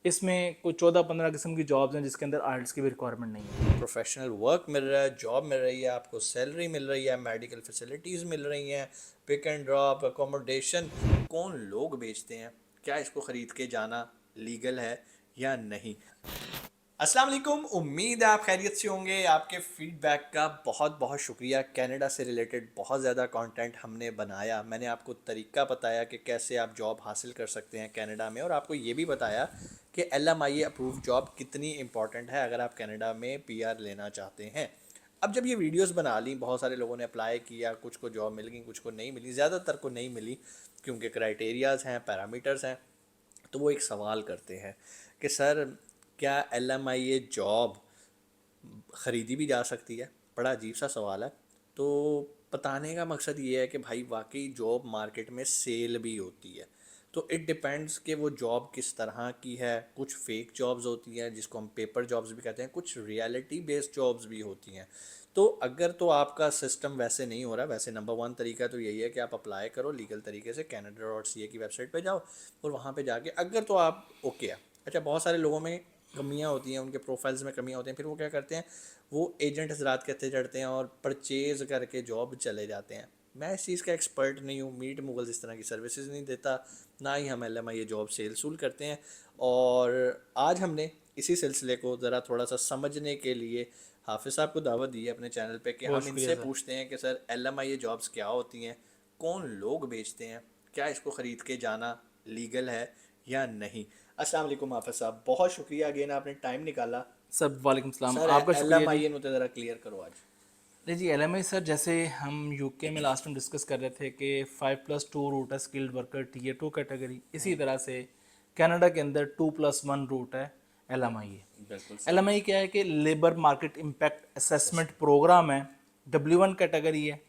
इसमें कोई 14-15 किस्म की जॉब्स हैं जिसके अंदर आइल्स की भी रिक्वायरमेंट नहीं है। प्रोफेशनल वर्क मिल रहा है, जॉब मिल रही है, आपको सैलरी मिल रही है, मेडिकल फैसिलिटीज़ मिल रही हैं, पिक एंड ड्रॉप अकोमोडेशन। कौन लोग बेचते हैं? क्या इसको ख़रीद के जाना लीगल है या नहीं? अस्सलाम वालेकुम, उम्मीद है आप खैरियत से होंगे। आपके फीडबैक का बहुत बहुत शुक्रिया। कनाडा से रिलेटेड बहुत ज़्यादा कंटेंट हमने बनाया। मैंने आपको तरीका बताया कि कैसे आप जॉब हासिल कर सकते हैं कनाडा में, और आपको ये भी बताया कि LMIA अप्रूव जॉब कितनी इंपॉर्टेंट है अगर आप कनाडा में PR लेना चाहते हैं। अब जब ये वीडियोस बना ली, बहुत सारे लोगों ने अप्लाई किया, कुछ को जॉब मिल गई, कुछ को नहीं मिली, ज़्यादातर को नहीं मिली क्योंकि क्राइटेरियाज़ हैं, पैरामीटर्स हैं। तो वो एक सवाल करते हैं कि सर, क्या LMIA जॉब ख़रीदी भी जा सकती है? बड़ा अजीब सा सवाल है। तो बताने का मकसद ये है कि भाई वाकई जॉब मार्केट में सेल भी होती है। तो इट डिपेंड्स कि वो जॉब किस तरह की है। कुछ फेक जॉब्स होती हैं जिसको हम पेपर जॉब्स भी कहते हैं, कुछ रियलिटी बेस्ड जॉब्स भी होती हैं। तो अगर तो आपका सिस्टम वैसे नहीं हो रहा, वैसे नंबर वन तरीका तो यही है कि आप अप्लाई करो लीगल तरीके से, canada.ca की वेबसाइट पे जाओ और वहाँ पे जाके अगर तो आप ओके है। अच्छा, बहुत सारे लोगों में कमियां होती हैं, उनके प्रोफाइल्स में कमियां होती हैं, फिर वो क्या करते हैं, वो एजेंट हजरात कहते चढ़ते हैं और परचेज़ करके जॉब चले जाते हैं। मैं इस चीज़ का एक्सपर्ट नहीं हूँ, मीट मुगल्स इस तरह की सर्विसेज नहीं देता, ना ही हम LMIA जॉब सेल सूल करते हैं। और आज हमने इसी सिलसिले को ज़रा थोड़ा सा समझने के लिए हाफिज़ साहब को दावत दी है अपने चैनल पे कि बहुत हम शुक्रिया इनसे सर। पूछते हैं कि सर LMIA जॉब्स क्या होती हैं, कौन लोग बेचते हैं, क्या इसको ख़रीद के जाना लीगल है या नहीं। अस्सलाम वालेकुम हाफिज़ साहब, बहुत शुक्रिया अगेन, आपने टाइम निकाला। सर वालेकुम सलाम, सर आपका एल शुक्रिया एम जी। आई ए नुते ज़रा क्लियर करो आज। नहीं जी, LMI सर, जैसे हम यूके में लास्ट टाइम डिस्कस कर रहे थे कि 5+2 रूट है स्किल्ड वर्कर Tier 2 कैटेगरी, इसी तरह से कनाडा के अंदर 2+1 रूट है LMIA। बिल्कुल सही। LMI क्या है कि labour market impact assessment programme है, W1 कैटेगरी है।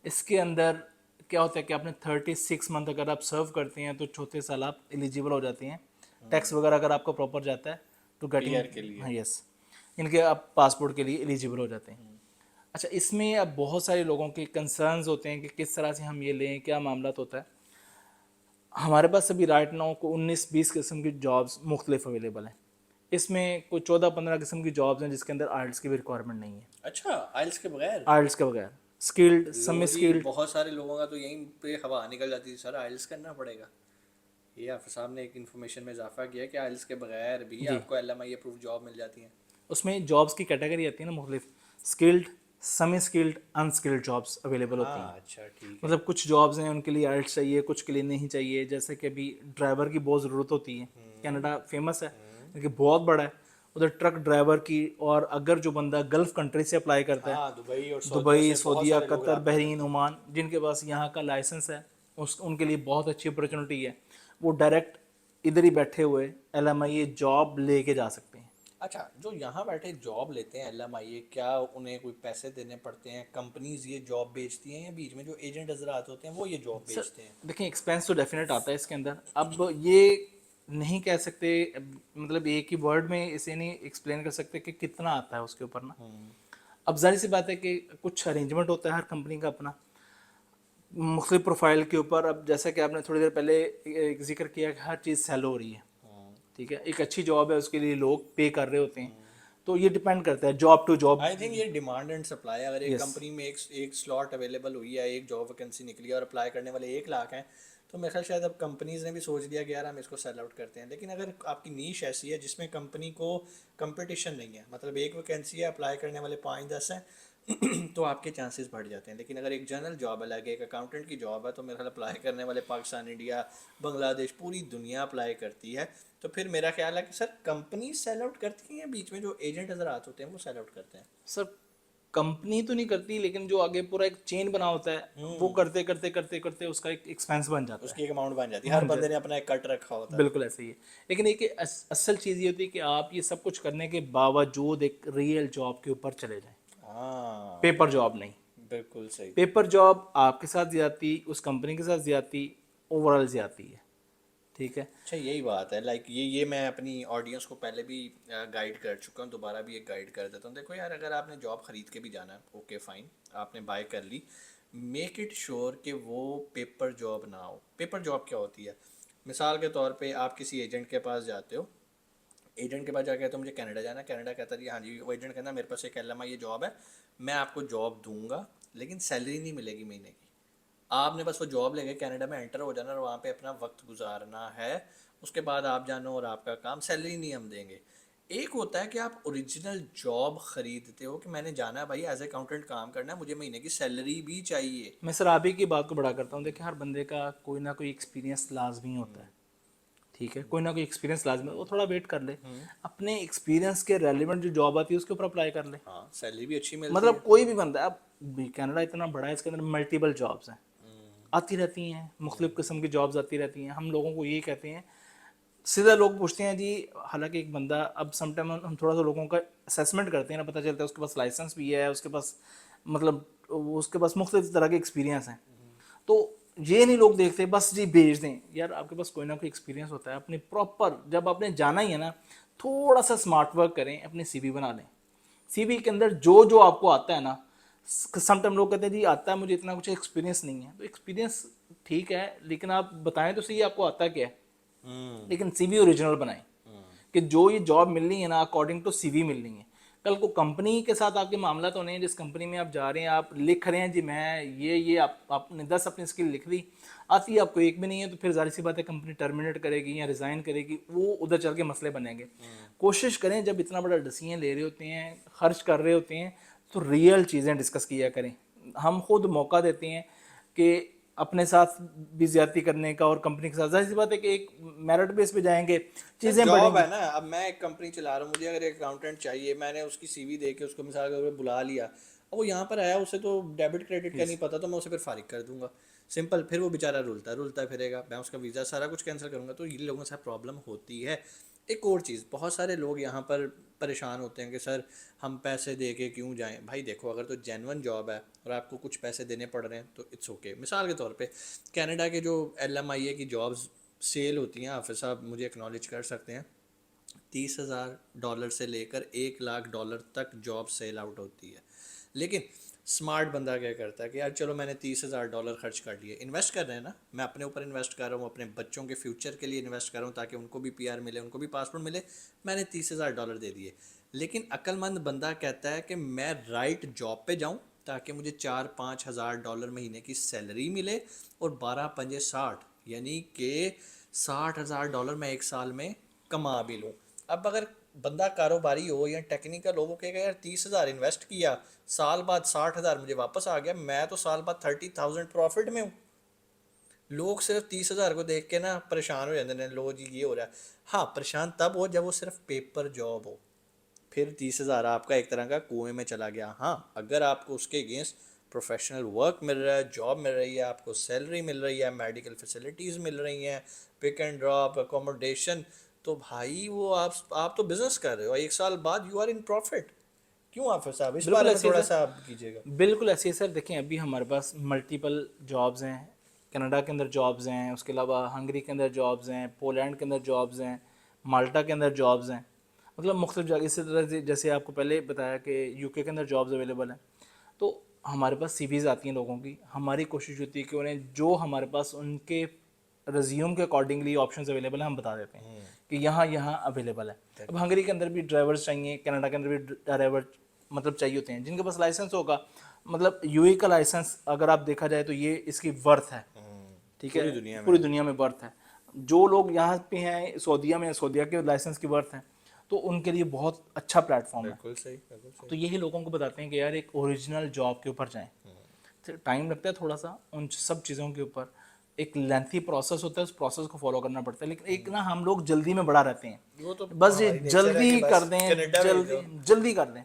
इसके अंदर क्या होता है कि आपने 36 मंथ अगर आप सर्व करते हैं तो चौथे साल आप एलिजिबल हो जाते हैं। टैक्स वगैरह अगर आपका प्रॉपर जाता है तो गेटिंग, PR के लिए। हाँ यस, इनके आप पासपोर्ट के लिए एलिजिबल हो जाते हैं। अच्छा, इसमें अब बहुत सारे लोगों के कंसर्न्स होते हैं कि किस तरह से हम ये लें, क्या मामला होता है। हमारे पास अभी राइट नाउ को 19-20 किस्म की जॉब्स मुख्तलिफ अवेलेबल हैं। इसमें कोई 14-15 किस्म की जॉब्स हैं जिसके अंदर आइल्स की भी रिक्वायरमेंट नहीं है। अच्छा, आइल्स के बगैर? आइल्स के बगैर, स्किल्ड, लो सेमी जी, स्किल्ड। बहुत सारे लोगों का तो यहीं पे हवा निकल जाती थी, सर आइल्स करना पड़ेगा। ये हाफिज़ साहब ने एक इन्फॉर्मेशन में इजाफा किया कि आइल्स के बगैर भी जी, आपको LMI अप्रूव जॉब मिल जाती है। उसमें जॉब्स की कैटेगरी आती है ना मुख्तलिफ, skilled, semi skilled, unskilled jobs available होती हैं। हाँ अच्छा ठीक है। मतलब कुछ जॉब्स हैं उनके लिए आइल्स चाहिए, कुछ के लिए नहीं चाहिए। जैसे कि अभी ड्राइवर की बहुत ज़रूरत होती है, कनाडा फेमस है क्योंकि बहुत बड़ा है। उधर ट्रक ड्राइवर की, और अगर जो बंदा गल्फ़ कंट्री से अप्लाई करता है, हाँ, दुबई और सऊदियों दुबई, से बहुत सऊदीया, सारे लोग कतर, रब्ता बहरीन, करते हैं। ओमान, जिनके पास यहाँ का लाइसेंस है, उस उनके लिए बहुत अच्छी अपॉर्चुनिटी है। वो डायरेक्ट इधर ही बैठे हुए LMIA जॉब लेके जा सकते हैं। अच्छा, जो यहाँ बैठे जॉब लेते हैं LMIA, क्या उन्हें कोई पैसे देने पड़ते हैं? कंपनीज ये जॉब बेचती हैं या बीच में जो एजेंट हजरात होते हैं वो ये जॉब सर बेचते हैं? देखिए, एक्सपेंस तो डेफिनेट आता है इसके अंदर। अब ये नहीं कह सकते, मतलब एक ही वर्ड में इसे नहीं एक्सप्लेन कर सकते कि कितना आता है उसके ऊपर ना। अब जाहिर सी बात है कि कुछ अरेंजमेंट होता है हर कंपनी का अपना, मुख्तलिफ प्रोफाइल के ऊपर। अब जैसा कि आपने थोड़ी देर पहले एक जिक्र किया कि हर चीज़ सेल हो रही है, ठीक है, एक अच्छी जॉब है, उसके लिए लोग पे कर रहे होते हैं। तो ये डिपेंड करता है job to job. I think ये डिमांड एंड सप्लाई, अगर एक यस कंपनी में एक स्लॉट अवेलेबल हुई है, एक जॉब वैकेंसी निकली है और अप्लाई करने वाले 1 लाख हैं, तो मेरे ख्याल शायद अब कंपनीज ने भी सोच लिया कि यार हम इसको सेल आउट करते हैं। लेकिन अगर आपकी नीश ऐसी है जिसमें कंपनी को कंपटीशन नहीं है, मतलब एक वैकेंसी है, अप्लाई करने वाले 5-10 हैं, तो आपके चांसेस बढ़ जाते हैं। लेकिन अगर एक जनरल जॉब है, लगे एक अकाउंटेंट की जॉब है, तो मेरा ख्याल अप्लाई करने वाले पाकिस्तान, इंडिया, बांग्लादेश, पूरी दुनिया अप्लाई करती है। तो फिर मेरा ख्याल है कि सर कंपनी सेल आउट करती हैं, बीच में जो एजेंट हजरात होते हैं वो सेल आउट करते हैं। सर, कंपनी तो नहीं करती, लेकिन जो आगे पूरा एक चेन बना होता है वो करते करते करते करते उसका एक एक्सपेंस बन जाता है। उसकी एक अमाउंट बन जाती है, हर बन बंदे ने जाता अपना एक कट रखा होता है, है। बिल्कुल ऐसे ही है। लेकिन एक असल चीज़ ये होती है कि आप ये सब कुछ करने के बावजूद एक रियल जॉब के ऊपर चले जाएं, हाँ पेपर जॉब नहीं। बिल्कुल सही। पेपर जॉब आपके साथ ज्यादती, उस कंपनी के साथ ज्यादती, ओवरऑल ज्यादती है, ठीक है। अच्छा, यही बात है, लाइक ये मैं अपनी ऑडियंस को पहले भी गाइड कर चुका हूँ, दोबारा भी एक गाइड कर देता हूँ। देखो यार, अगर आपने जॉब ख़रीद के भी जाना है, ओके फाइन, आपने बाय कर ली, मेक इट श्योर कि वो पेपर जॉब ना हो। पेपर जॉब क्या होती है? मिसाल के तौर पे आप किसी एजेंट के पास जाते हो, एजेंट के पास जाके तो मुझे कनाडा जाना है, कनाडा कहता जी हाँ जी, वो एजेंट कहता मेरे पास एक LMI ये जॉब है, मैं आपको जॉब दूंगा लेकिन सैलरी नहीं मिलेगी महीने की। आपने बस वो जॉब लेके कनाडा में एंटर हो जाना और वहाँ पे अपना वक्त गुजारना है, उसके बाद आप जानो और आपका काम, सैलरी नहीं हम देंगे। एक होता है कि आप ओरिजिनल जॉब खरीदते हो कि मैंने जाना है भाई एज अकाउंटेंट काम करना है, मुझे महीने की सैलरी भी चाहिए। मैं सर आप ही की बात को बड़ा करता हूँ। देखिए हर बंदे का कोई ना कोई एक्सपीरियंस लाजमी होता है, ठीक है, कोई ना कोई एक्सपीरियंस लाजमी, वो थोड़ा वेट कर ले, अपने एक्सपीरियंस के रेलिवेंट जो जॉब आती है उसके ऊपर अप्लाई कर ले। हाँ सैलरी भी अच्छी मिलती मतलब है। कोई भी बंदा, अब कनाडा इतना बड़ा है, इसके अंदर मल्टीपल जॉब्स हैं, आती रहती हैं, मुख्तलिफ किस्म की जॉब्स आती रहती हैं। हम लोगों को ये कहते हैं, सीधा लोग पूछते हैं जी, हालांकि एक बंदा, अब समटाइम हम थोड़ा सा लोगों का असेसमेंट करते हैं ना, पता चलता है उसके पास लाइसेंस भी है, उसके पास मतलब उसके पास मुख्तलिफ तरह के एक्सपीरियंस हैं। तो ये नहीं लोग देखते बस जी भेज दें, यार आपके पास कोई ना कोई एक्सपीरियंस होता है, अपनी प्रॉपर, जब आपने जाना ही है ना, थोड़ा सा स्मार्ट वर्क करें, अपनी CV बना लें। CV के अंदर जो जो आपको आता है ना, समटाइम लोग कहते हैं जी आता है मुझे, इतना कुछ एक्सपीरियंस नहीं है, तो एक्सपीरियंस ठीक है, लेकिन आप बताएं तो सही आपको आता क्या है। लेकिन CV ओरिजिनल बनाएं कि जो ये जॉब मिलनी है ना, अकॉर्डिंग टू CV मिलनी है। कल को कंपनी के साथ आपके मामला तो नहीं है, जिस कंपनी में आप जा रहे हैं, आप लिख रहे हैं जी मैं ये आपने 10 अपनी स्किल लिख दी, आती है आपको एक भी नहीं है, तो फिर जाहिर सी बात है कंपनी टर्मिनेट करेगी या रिज़ाइन करेगी, वो उधर चल के मसले बनेंगे। कोशिश करें जब इतना बड़ा डिसीजन ले रहे होते हैं, खर्च कर रहे होते हैं, तो रियल चीज़ें डिस्कस किया करें। हम खुद मौका देते हैं कि अपने साथ भी ज्यादती करने का, और कंपनी के साथ, जाहिर सी बात है कि एक मेरिट बेस पे जाएंगे, चीज़ें जॉब बढ़ेंगी। है ना, अब मैं एक कंपनी चला रहा हूँ, मुझे अगर एक अकाउंटेंट चाहिए, मैंने उसकी CV दे के उसको मिसाल के तौर पे बुला लिया, अब वो यहाँ पर आया, उसे तो डेबिट क्रेडिट का नहीं पता, तो मैं उसे फिर फारिग कर दूंगा, सिंपल। फिर वो बेचारा रुलता फिरेगा, मैं उसका वीज़ा सारा कुछ कैंसिल करूँगा, तो ये लोगों के साथ प्रॉब्लम होती है। एक और चीज़, बहुत सारे लोग यहाँ पर परेशान होते हैं कि सर हम पैसे दे के क्यों जाएं। भाई देखो, अगर तो जेन्युइन जॉब है और आपको कुछ पैसे देने पड़ रहे हैं तो इट्स ओके। मिसाल के तौर पे कनाडा के जो LMIA की जॉब्स सेल होती हैं, हाफिज़ साहब मुझे एक्नॉलेज कर सकते हैं, $30,000 से लेकर $1,00,000 तक जॉब सेल आउट होती है। लेकिन स्मार्ट बंदा क्या करता है कि यार चलो मैंने $30,000 खर्च कर लिए, इन्वेस्ट कर रहे हैं ना, मैं अपने ऊपर इन्वेस्ट कर रहा हूँ, अपने बच्चों के फ्यूचर के लिए इन्वेस्ट कर रहा हूँ ताकि उनको भी PR मिले, उनको भी पासपोर्ट मिले, मैंने $30,000 दे दिए। लेकिन अक्लमंद बंदा कहता है कि मैं राइट जॉब पे जाऊँ ताकि मुझे 4-5 हज़ार डॉलर महीने की सैलरी मिले और 12×5 = 60, यानी कि $60,000 मैं एक साल में कमा भी लूँ। अब अगर बंदा कारोबारी हो या टेक्निकल हो, वो कहेगा यार 30,000 इन्वेस्ट किया, साल बाद 60,000 मुझे वापस आ गया, मैं तो साल बाद 30,000 प्रॉफिट में हूँ। लोग सिर्फ 30,000 को देख के ना परेशान हो जाते हैं, लो जी ये हो रहा है। हाँ, परेशान तब हो जब वो सिर्फ पेपर जॉब हो, फिर 30,000 आपका एक तरह का कुएं में चला गया। हाँ, अगर आपको उसके अगेंस्ट प्रोफेशनल वर्क मिल रहा है, जॉब मिल रही है, आपको सैलरी मिल रही है, मेडिकल फैसिलिटीज़ मिल रही हैं, पिक एंड ड्रॉप अकोमोडेशन, तो भाई वो आप तो बिजनेस कर रहे हो, एक साल बाद यू आर इन प्रॉफिट। क्यों आफिर साहब, इस बिल्कुल बारे में ऐसे ही थोड़ा सर, सा आप कीजिएगा। बिल्कुल ऐसे ही सर। देखें अभी हमारे पास मल्टीपल जॉब्स हैं, कनाडा के अंदर जॉब्स हैं, उसके अलावा हंगरी के अंदर जॉब्स हैं, पोलैंड के अंदर जॉब्स हैं, माल्टा के अंदर जॉब्स हैं, मतलब मुख्तलिफ जगह। इसी तरह से जैसे आपको पहले बताया कि UK के अंदर जॉब्स अवेलेबल हैं। तो हमारे पास CVs आती हैं लोगों की, हमारी कोशिश होती है कि उन्हें जो हमारे पास उनके रिज्यूम के अकॉर्डिंगली ऑप्शंस अवेलेबल हैं हम बता देते हैं कि यहाँ यहाँ अवेलेबल है। अब हंगरी के अंदर भी ड्राइवर्स चाहिए, कनाडा के अंदर भी ड्राइवर मतलब चाहिए होते हैं, जिनके पास लाइसेंस होगा। मतलब UE का लाइसेंस अगर आप देखा जाए तो ये इसकी वर्थ है, ठीक है, पूरी दुनिया में पूरी है। दुनिया में वर्थ है। जो लोग यहाँ पे हैं सऊदीया में, सऊदीया के लाइसेंस की वर्थ है, तो उनके लिए बहुत अच्छा प्लेटफॉर्म है। बिल्कुल सही, बिल्कुल सही। तो यही लोगों को बताते हैं कि यार एक ओरिजिनल जॉब के ऊपर जाएं। टाइम लगता है थोड़ा सा उन सब चीज़ों के ऊपर, एक लेंथी प्रोसेस होता है, उस प्रोसेस को फॉलो करना पड़ता है। लेकिन एक ना हम लोग जल्दी में बड़ा रहते हैं, वो तो बस ये हमारी नेचर है कि जल्दी कर बस दें, कनाडा भेज जल्दी दो। जल्दी कर दें।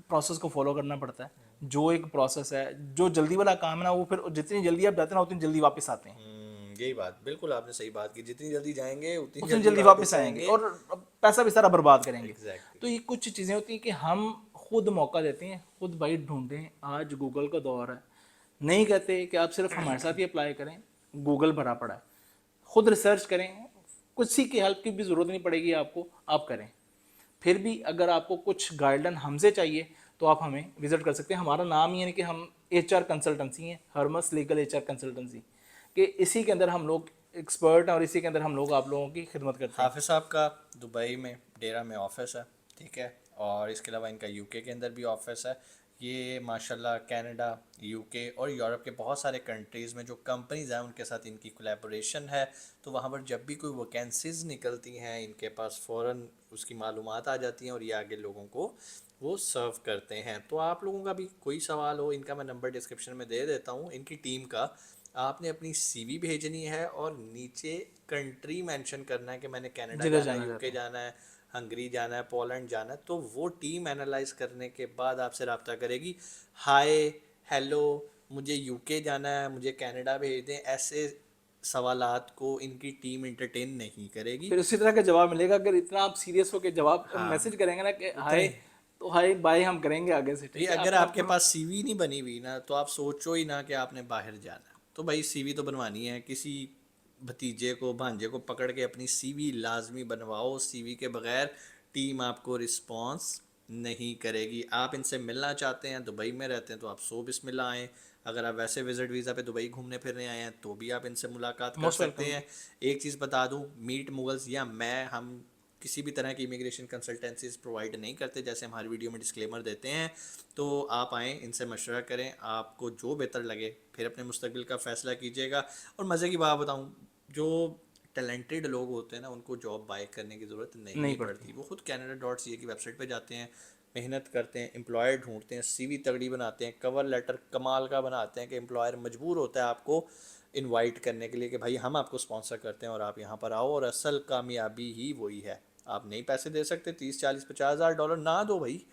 प्रोसेस को फॉलो करना पड़ता है। जो एक प्रोसेस है, जो जल्दी वाला काम है ना, वो फिर जितनी जल्दी आप जाते हैं ना उतनी जल्दी वापस आते हैं, यही बात, बिल्कुल आपने सही बात की, जितनी जल्दी जाएंगे उतनी उतनी जल्दी जल्दी वापस वापस आएंगे आएंगे। और पैसा भी सारा बर्बाद करेंगे। एग्जैक्टली। तो ये कुछ चीज़ें होती हैं कि हम खुद मौका देते हैं, खुद भाई ढूंढें। आज गूगल का दौर है, नहीं कहते कि आप सिर्फ हमारे साथ ही अप्लाई करें, गूगल भरा पड़ा है, खुद रिसर्च करें, किसी की हेल्प की भी ज़रूरत नहीं पड़ेगी आपको, आप करें। फिर भी अगर आपको कुछ गाइडलाइन हमसे चाहिए तो आप हमें विजिट कर सकते हैं। हमारा नाम ही है कि हम HR कंसल्टेंसी हैं, हरमस लीगल HR कंसल्टेंसी, कि इसी के अंदर हम लोग एक्सपर्ट हैं और इसी के अंदर हम लोग आप लोगों की खिदमत करते हैं। हाफिज़ साहब का दुबई में डेरा में ऑफिस है, ठीक है, और इसके अलावा इनका यूके के अंदर भी ऑफिस है। ये माशाल्लाह कनाडा, यूके और यूरोप के बहुत सारे कंट्रीज़ में जो कंपनीज़ हैं उनके साथ इनकी कोलैबोरेशन है। तो वहाँ पर जब भी कोई वैकेंसीज़ निकलती हैं इनके पास फ़ौरन उसकी मालूमात आ जाती हैं और ये आगे लोगों को वो सर्व करते हैं। तो आप लोगों का भी कोई सवाल हो, इनका मैं नंबर डिस्क्रिप्शन में दे देता हूँ, इनकी टीम का। आपने अपनी सीवी भेजनी है और नीचे कंट्री मेंशन करना है कि मैंने कनाडा जिधर जाना है, जाना यूके चाहते हैं। जाना है, हंगरी जाना है, पोलैंड जाना है। तो वो टीम एनालाइज करने के बाद आपसे रब्ता करेगी। हाय, हेलो, मुझे यूके जाना है, मुझे कनाडा भेज दें, ऐसे सवालात को इनकी टीम इंटरटेन नहीं करेगी। फिर उसी तरह का जवाब मिलेगा। अगर इतना आप सीरियस होकर जवाब हाँ, मैसेज करेंगे ना कि उतना हाय, ही। तो हाय बाय हम करेंगे आगे से, तो ये ठीक है, अगर अपना आपके पास सीवी नहीं बनी हुई ना तो आप सोचो ही ना कि आपने बाहर जाना है। तो भाई सीवी तो बनवानी है, किसी भतीजे को भांजे को पकड़ के अपनी सीवी लाजमी बनवाओ। सीवी के बगैर टीम आपको रिस्पॉन्स नहीं करेगी। आप इनसे मिलना चाहते हैं, दुबई में रहते हैं, तो आप सो बिस्मिल्लाह आएँ। अगर आप वैसे विजिट वीज़ा पे दुबई घूमने फिरने आए हैं तो भी आप इनसे मुलाकात कर मोस्ट सकते वेलकम हैं। जी। एक चीज़ बता दूं, मीट मुगल्स या मैं, हम किसी भी तरह की इमिग्रेशन कंसल्टेंसीज प्रोवाइड नहीं करते, जैसे हमारी वीडियो में डिस्क्लेमर देते हैं। तो आप आएँ, इनसे मशवरा करें, आपको जो बेहतर लगे फिर अपने मुस्तकबिल का फ़ैसला कीजिएगा। और मज़े की बात बताऊँ, जो टैलेंटेड लोग होते हैं ना उनको जॉब बाय करने की ज़रूरत नहीं नहीं पड़ती। पड़ती। वो खुद canada.ca की वेबसाइट पे जाते हैं, मेहनत करते हैं, एम्प्लॉयर ढूंढते हैं, सीवी तगड़ी बनाते हैं, कवर लेटर कमाल का बनाते हैं कि एम्प्लॉयर मजबूर होता है आपको इनवाइट करने के लिए कि भाई हम आपको स्पॉन्सर करते हैं और आप यहाँ पर आओ। और असल कामयाबी ही वही है। आप नहीं पैसे दे सकते, 30 40 50 हज़ार डॉलर ना दो भाई।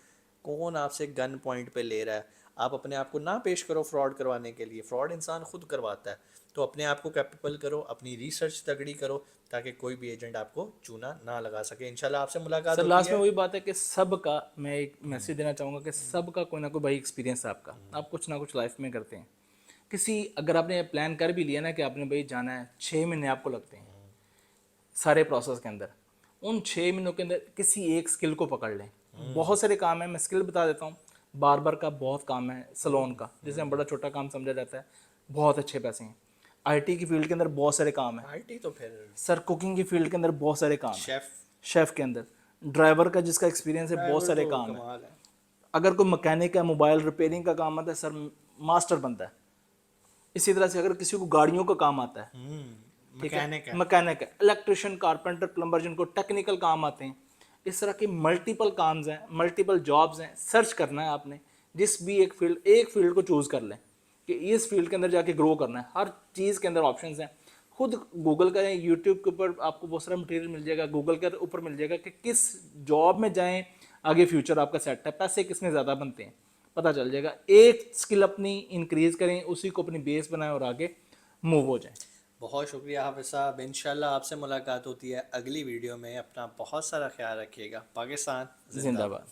कौन आपसे गन पॉइंट पे ले रहा है? आप अपने आप को ना पेश करो फ्रॉड करवाने के लिए, फ्रॉड इंसान खुद करवाता है। तो अपने आप को कैपेबल करो, अपनी रिसर्च तगड़ी करो, ताकि कोई भी एजेंट आपको चूना ना लगा सके। इंशाल्लाह आपसे मुलाकात सर होती लास्ट में है। वही बात है कि सबका, मैं एक मैसेज देना चाहूँगा कि सबका कोई ना कोई भाई एक्सपीरियंस है आपका, आप कुछ ना कुछ लाइफ में करते हैं। किसी, अगर आपने प्लान कर भी लिया ना कि आपने भाई जाना है, 6 महीने आपको लगते हैं सारे प्रोसेस के अंदर, उन 6 महीनों के अंदर किसी एक स्किल को पकड़ लें। बहुत सारे काम है, मैं स्किल बता देता हूँ। बार्बर का बहुत काम है, सलोन का जिसे हम बड़ा छोटा काम समझा जाता है, बहुत अच्छे पैसे हैं। आईटी की फील्ड के अंदर बहुत सारे काम है। आईटी तो फिर सर कुकिंग की फील्ड के अंदर बहुत सारे काम है। शेफ, शेफ़ के अंदर, ड्राइवर का जिसका एक्सपीरियंस है, बहुत ड्राइवर सारे तो काम है। कमाल है। अगर कोई मैकेनिक है, मोबाइल रिपेयरिंग का काम आता है, सर मास्टर बनता है। इसी तरह से अगर किसी को गाड़ियों का काम आता है, ठीक है, मैकेनिक है। मैकेनिक है, इलेक्ट्रिशियन, कारपेंटर, प्लम्बर, जिनको टेक्निकल काम आते हैं, इस तरह के मल्टीपल काम्स हैं, मल्टीपल जॉब्स हैं। सर्च करना है आपने, जिस भी एक फील्ड को चूज़ कर लें कि इस फील्ड के अंदर जाके ग्रो करना है। हर चीज़ के अंदर ऑप्शंस हैं। खुद गूगल का, यूट्यूब के ऊपर आपको बहुत सारा मटेरियल मिल जाएगा, गूगल के ऊपर मिल जाएगा कि किस जॉब में जाएं, आगे फ्यूचर आपका सेट है, पैसे किसमें ज़्यादा बनते हैं, पता चल जाएगा। एक स्किल अपनी इंक्रीज करें, उसी को अपनी बेस बनाएं और आगे मूव हो जाएं। बहुत शुक्रिया हाफिज़ साहब। इंशाल्लाह आपसे मुलाकात होती है अगली वीडियो में। अपना बहुत सारा ख्याल रखिएगा। पाकिस्तान जिंदाबाद। जिंदाबाद।